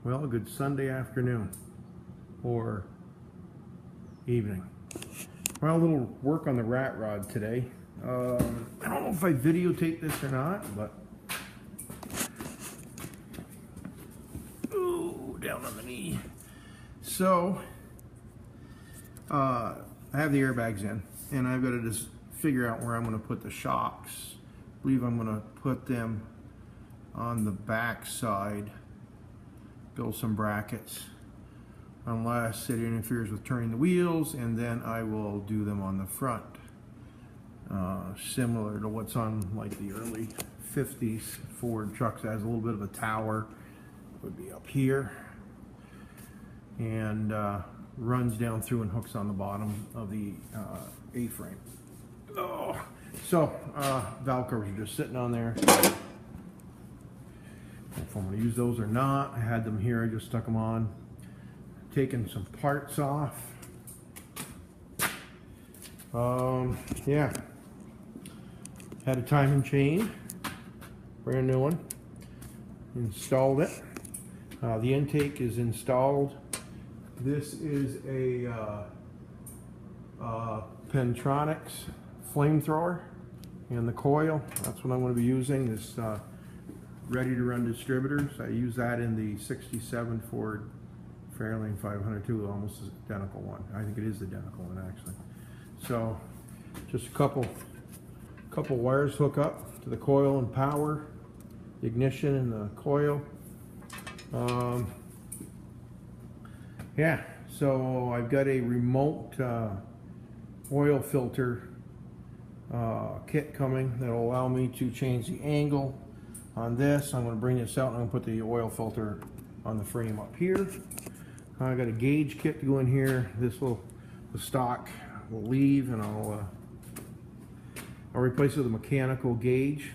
Well, a good Sunday afternoon or evening. Well, a little work on the rat rod today. I don't know if I videotaped this or not, but ooh, down on the knee. So I have the airbags in, and I've got to just figure out where I'm going to put the shocks. I believe I'm going to put them on the back side. Build some brackets unless it interferes with turning the wheels, and then I will do them on the front, similar to what's on like the early 50s Ford trucks. That has a little bit of a tower. It would be up here and runs down through and hooks on the bottom of the A-frame. Oh, so valve covers are just sitting on there. If I'm going to use those or not. I had them here, I just stuck them on. Taking some parts off. Yeah. Had a timing chain, brand new one. Installed it. The intake is installed. This is a Pentronics flamethrower, and the coil, that's what I'm going to be using. This ready to run distributors. I use that in the 67 Ford Fairlane 502, almost identical one. I think it is the identical one actually. So just a couple wires hook up to the coil and power, the ignition and the coil. Yeah, so I've got a remote oil filter kit coming that will allow me to change the angle on this. I'm going to bring this out and I'm going to put the oil filter on the frame up here. I got a gauge kit to go in here. This will, the stock will leave, and I'll replace it with a mechanical gauge.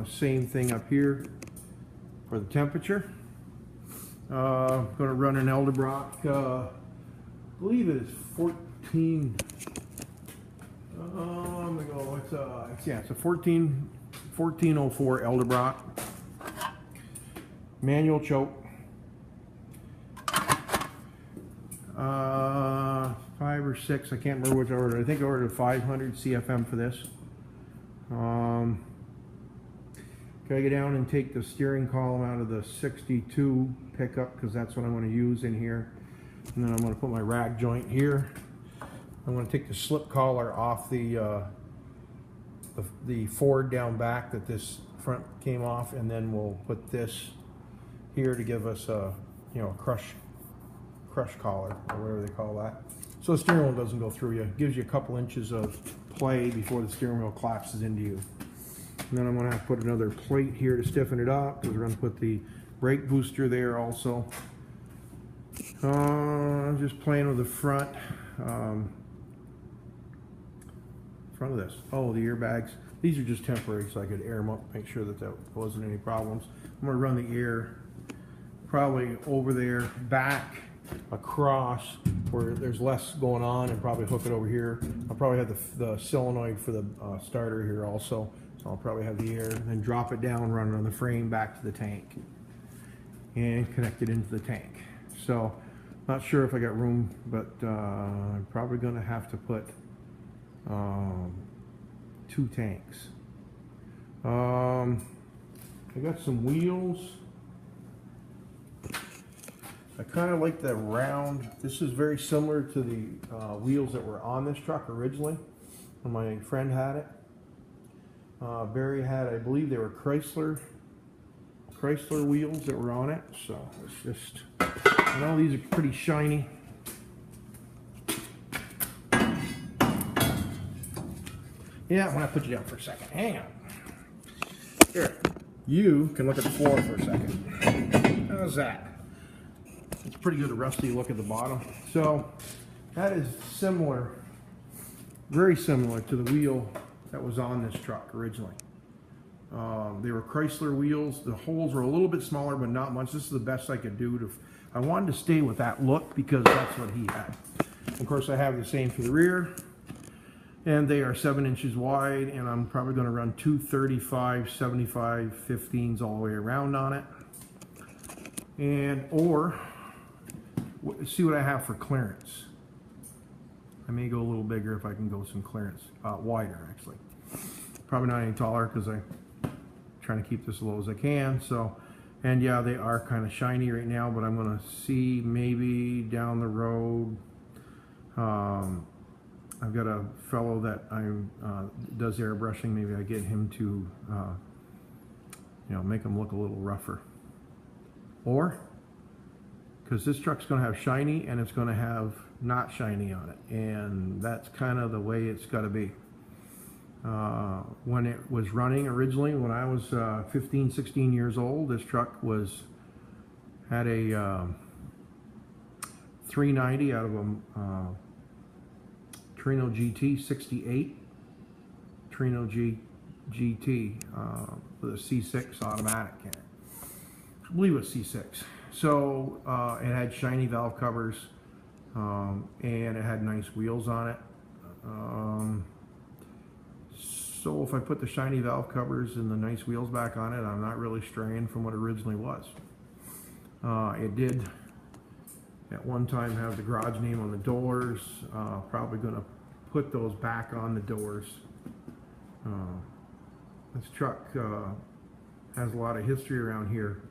Same thing up here for the temperature. I'm going to run an Edelbrock, I believe it is 14. It's a 1404 Edelbrock manual choke. 5 or 6, I can't remember which I ordered. I think I ordered 500 CFM for this. Gotta get down and take the steering column out of the 62 pickup, because that's what I'm going to use in here. And then I'm going to put my rack joint here. I'm going to take the slip collar off the Ford down back that this front came off, and then we'll put this here to give us a crush collar, or whatever they call that, so the steering wheel doesn't go through you. It gives you a couple inches of play before the steering wheel collapses into you. And then I'm going to have to put another plate here to stiffen it up, because we're going to put the brake booster there also. I'm just playing with the front of this. Oh, the airbags. These are just temporary, so I could air them up, make sure that there wasn't any problems. I'm going to run the air probably over there, back, across, where there's less going on, and probably hook it over here. I'll probably have the solenoid for the starter here also, so I'll probably have the air, and then drop it down, run it on the frame back to the tank, and connect it into the tank. So, not sure if I got room, but I'm probably going to have to put 2 tanks. I got some wheels. I kind of like the round. This is very similar to the wheels that were on this truck originally when my friend had it. Barry had, I believe they were Chrysler wheels that were on it. So it's just, I know these are pretty shiny. Yeah, I'm going to put you down for a second. Hang on. Here, you can look at the floor for a second. How's that? It's pretty good, a rusty look at the bottom. So that is similar, very similar to the wheel that was on this truck originally. They were Chrysler wheels. The holes were a little bit smaller, but not much. This is the best I could do to. I wanted to stay with that look because that's what he had. Of course, I have the same for the rear, and they are 7 inches wide, and I'm probably going to run 2 35, 75, 15s all the way around on it. and or see what I have for clearance. I may go a little bigger if I can go some clearance, wider actually. Probably not any taller because I'm trying to keep this as low as I can. So, and yeah, they are kind of shiny right now, but I'm going to see maybe down the road. I've got a fellow that does airbrushing. Maybe I get him to, make them look a little rougher. Or, because this truck's going to have shiny and it's going to have not shiny on it, and that's kind of the way it's got to be. When it was running originally, when I was 15, 16 years old, this truck had a 390 out of a Torino GT 68 Torino GT with a C6 automatic in it. I believe it was C6. So it had shiny valve covers, and it had nice wheels on it. So if I put the shiny valve covers and the nice wheels back on it, I'm not really straying from what it originally was. It did at one time have the garage name on the doors. Probably going to put those back on the doors. This truck has a lot of history around here.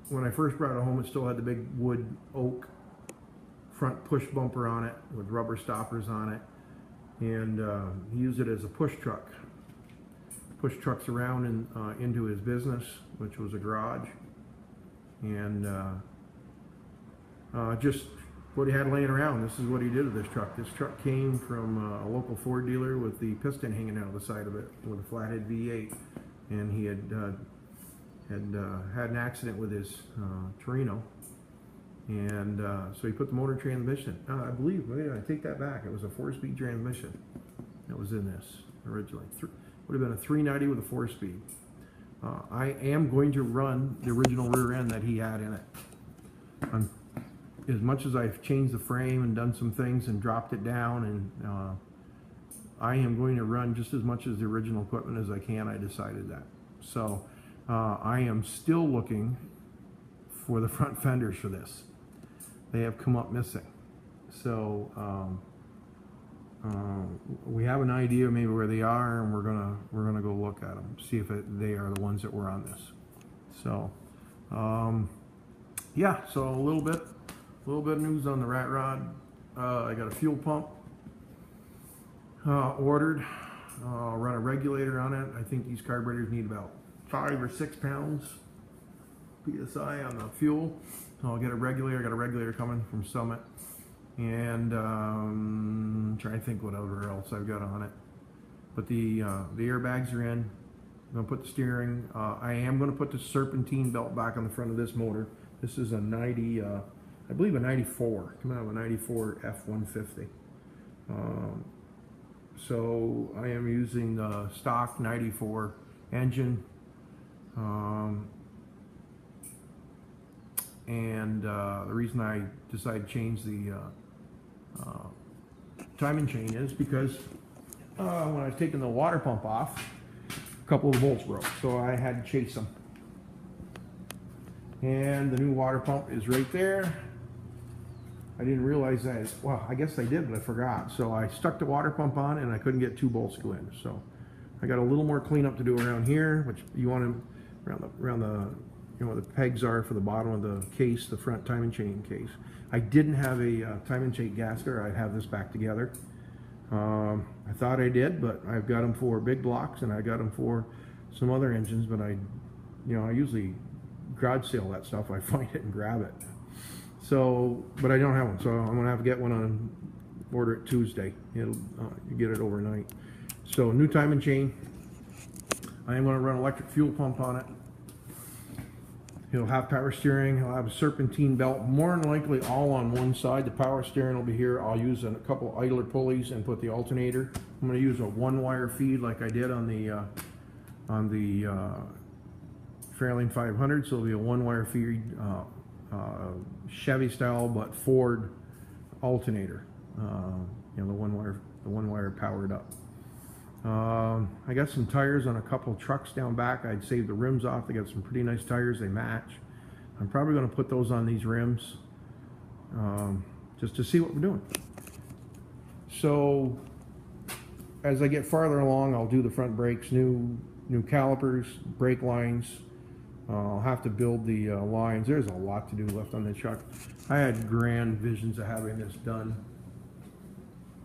When I first brought it home, it still had the big wood oak front push bumper on it with rubber stoppers on it, and he used it as a push truck. Push trucks around into his business, which was a garage, and just what he had laying around. This is what he did with this truck. This truck came from a local Ford dealer with the piston hanging out of the side of it with a flathead V8, and he had an accident with his Torino. And so he put the motor transmission. I believe, I take that back. It was a 4-speed transmission that was in this originally. Would have been a 390 with a 4-speed. I am going to run the original rear end that he had in it. As much as I've changed the frame and done some things and dropped it down, and I am going to run just as much as the original equipment as I can. I decided that. So I am still looking for the front fenders for this. They have come up missing, so we have an idea maybe where they are, and we're gonna go look at them, see if they are the ones that were on this. So yeah, so a little bit of news on the rat rod. I got a fuel pump ordered. I'll run a regulator on it. I think these carburetors need about 5 or 6 pounds PSI on the fuel. So I'll get a regulator. I got a regulator coming from Summit, and trying to think whatever else I've got on it. But the airbags are in. I'm gonna put the steering. I am gonna put the serpentine belt back on the front of this motor. This is a 90, I believe a 94, coming out of a 94 F-150. So I am using the stock 94 engine. And the reason I decided to change the timing chain is because when I was taking the water pump off, a couple of the bolts broke, so I had to chase them. And the new water pump is right there. I didn't realize that. Well, I guess I did, but I forgot. So I stuck the water pump on, and I couldn't get 2 bolts to go in. So I got a little more cleanup to do around here, which you want to around the where the pegs are for the bottom of the case, the front timing chain case. I didn't have a timing chain gasket. I'd have this back together. I thought I did, but I've got them for big blocks, and I got them for some other engines. But I usually garage sale that stuff. I find it and grab it. So, but I don't have one, so I'm gonna have to get one on order it Tuesday. You get it overnight. So new timing chain. I am gonna run electric fuel pump on it. It'll have power steering. I'll have a serpentine belt, more than likely all on one side. The power steering will be here. I'll use a couple idler pulleys and put the alternator. I'm going to use a 1-wire feed like I did on the Fairlane 500. So it'll be a 1-wire feed, Chevy style, but Ford alternator. The one wire powered up. I got some tires on a couple trucks down back. I'd saved the rims off. They got some pretty nice tires. They match. I'm probably going to put those on these rims just to see what we're doing. So as I get farther along, I'll do the front brakes, new calipers, brake lines. I'll have to build the lines. There's a lot to do left on this truck. I had grand visions of having this done,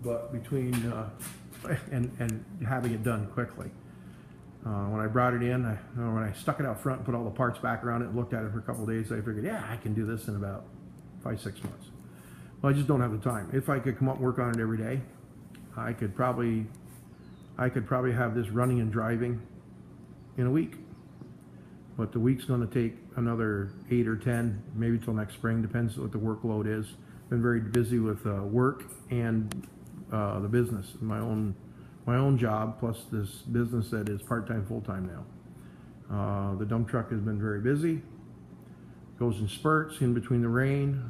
but between and having it done quickly. When I brought it in, when I stuck it out front and put all the parts back around it and looked at it for a couple of days, I figured, yeah, I can do this in about 5-6 months. Well, I just don't have the time. If I could come up and work on it every day, I could probably have this running and driving in a week. But the week's going to take another 8 or 10, maybe till next spring, depends what the workload is. Been very busy with work and the business, my own job, plus this business that is part-time, full-time now. The dump truck has been very busy. Goes in spurts in between the rain,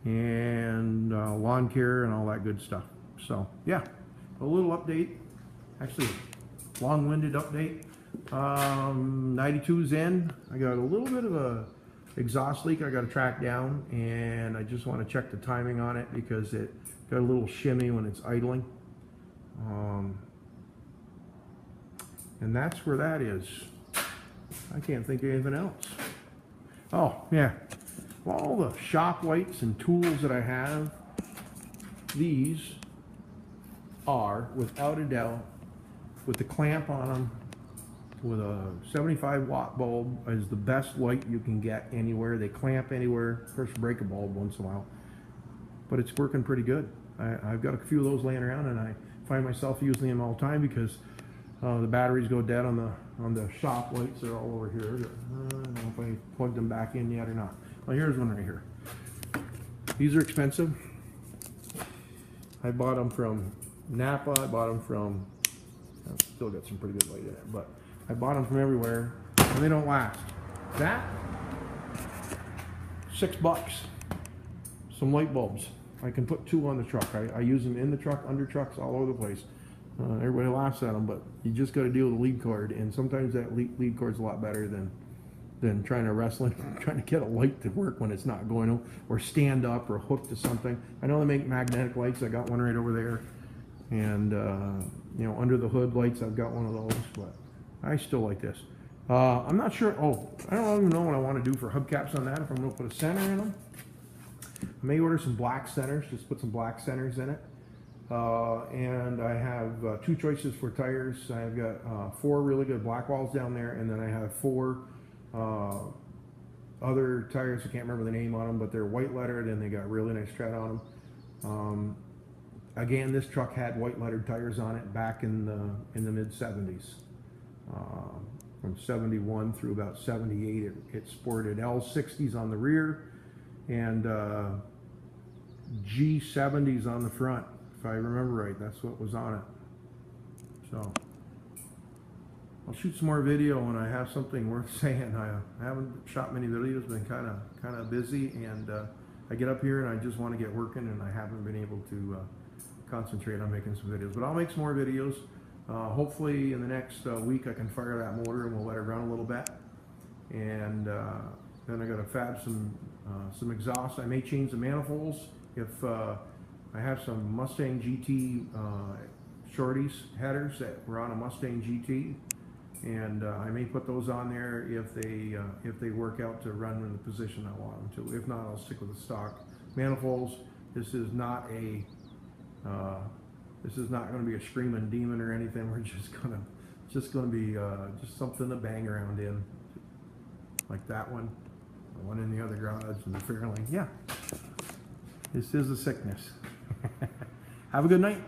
and lawn care and all that good stuff. So yeah, a little update, actually a long-winded update. 92's in. I got a little bit of a exhaust leak I got to track down, and I just want to check the timing on it because it got a little shimmy when it's idling. And that's where that is. I can't think of anything else. Oh yeah, all the shop lights and tools that I have, these are without a doubt, with the clamp on them, with a 75-watt bulb, is the best light you can get anywhere. They clamp anywhere. Of course, break a bulb once in a while, but it's working pretty good. I've got a few of those laying around, and I find myself using them all the time because the batteries go dead on the shop lights. They're all over here. I don't know if I plugged them back in yet or not. Well, here's one right here. These are expensive. I bought them from Napa. I bought them from, I've still got some pretty good light in it, but I bought them from everywhere, and they don't last. That, $6. Some light bulbs. I can put 2 on the truck. I use them in the truck, under trucks, all over the place. Everybody laughs at them, but you just got to deal with the lead cord, and sometimes that lead cord's a lot better than trying to wrestle it, trying to get a light to work when it's not going on, or stand up or hook to something. I know they make magnetic lights. I got one right over there, and you know, under the hood lights, I've got one of those, but I still like this. I'm not sure. Oh, I don't even know what I want to do for hubcaps on that. If I'm going to put a center in them, I may order some black centers. Just put some black centers in it. And I have 2 choices for tires. I've got 4 really good black walls down there, and then I have 4 other tires. I can't remember the name on them, but they're white lettered and they got really nice tread on them. Again, this truck had white lettered tires on it back in the mid 70s. From 71 through about 78, it sported L60s on the rear and G70s on the front, if I remember right. That's what was on it. So I'll shoot some more video when I have something worth saying. I haven't shot many videos, been kind of busy, and I get up here and I just want to get working, and I haven't been able to concentrate on making some videos. But I'll make some more videos. Hopefully in the next week I can fire that motor and we'll let it run a little bit, and then I got to fab some exhaust. I may change the manifolds if I have some Mustang GT shorties headers that were on a Mustang GT, and I may put those on there if they work out to run in the position I want them to. If not, I'll stick with the stock manifolds. This is not going to be a screaming demon or anything. We're just going to be just something to bang around in, like that one, the one in the other garage, and the Fairlane. Yeah, this is a sickness. Have a good night.